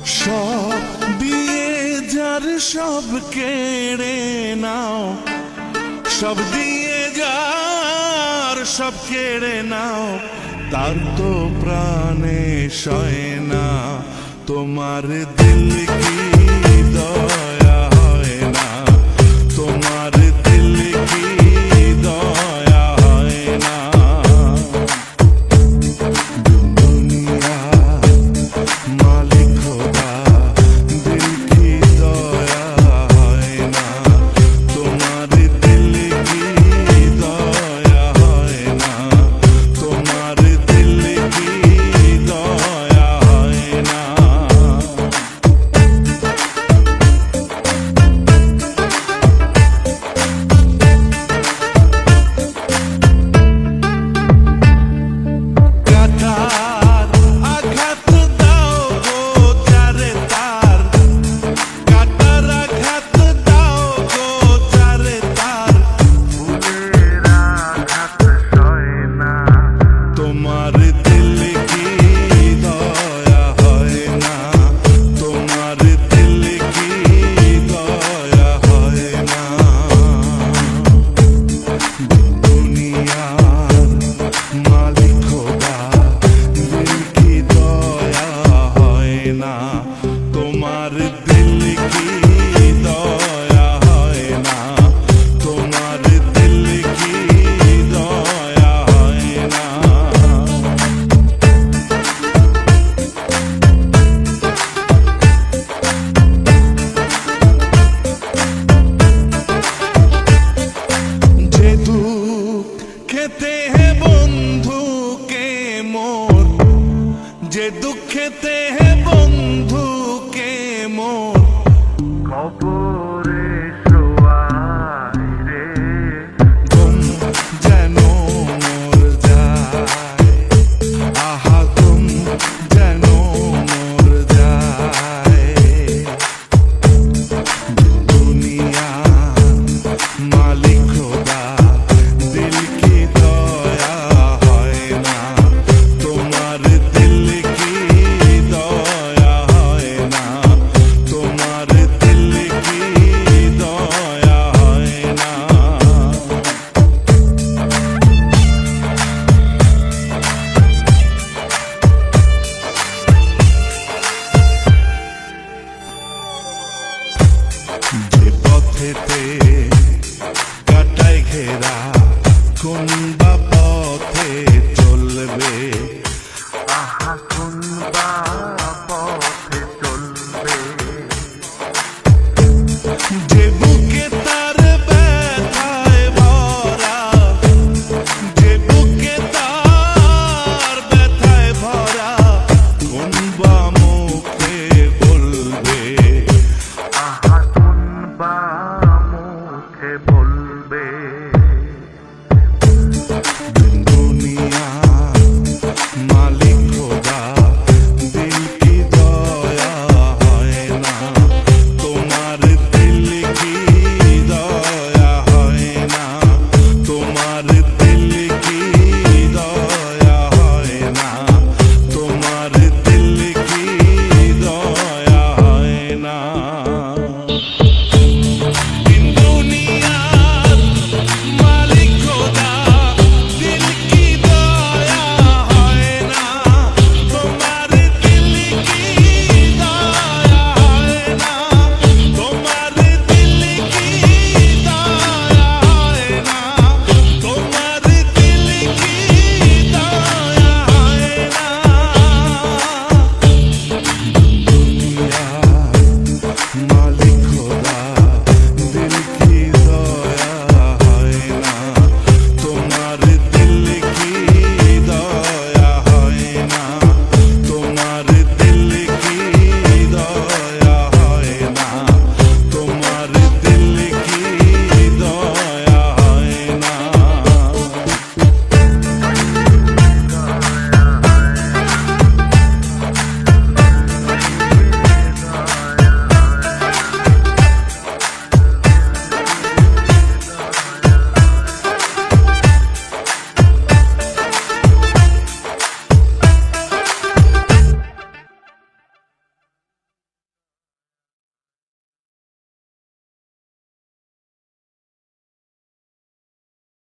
সব দিয়ে যার সব কেড়ে নাও, সব দিয়ে যার সব কেড়ে নাও, তার তো প্রাণে সয় না। তোমার দিল কি দয়া হয় না, তোমার দিল কি দয়া হয় না। দুনিয়া মালিক খোদা, দিল কি দয়া হয় না, তোমার দিল কি দয়া হয় না, তোমার দিল কি দয়া হয় না। তোমার দিল কি দয়া হয় না, তোমার দিল কি দয়া হয় না। দুনিয়ার মালিক খোদা, দিল কি দয়া হয় না, তোমার দিল কি দয়া হয় না, তোমার দিল কি দয়া হয় না। যে দুঃখেতে হে বন্ধু কে মোর, যে দুঃখেতে হে বন্ধু কে মোর,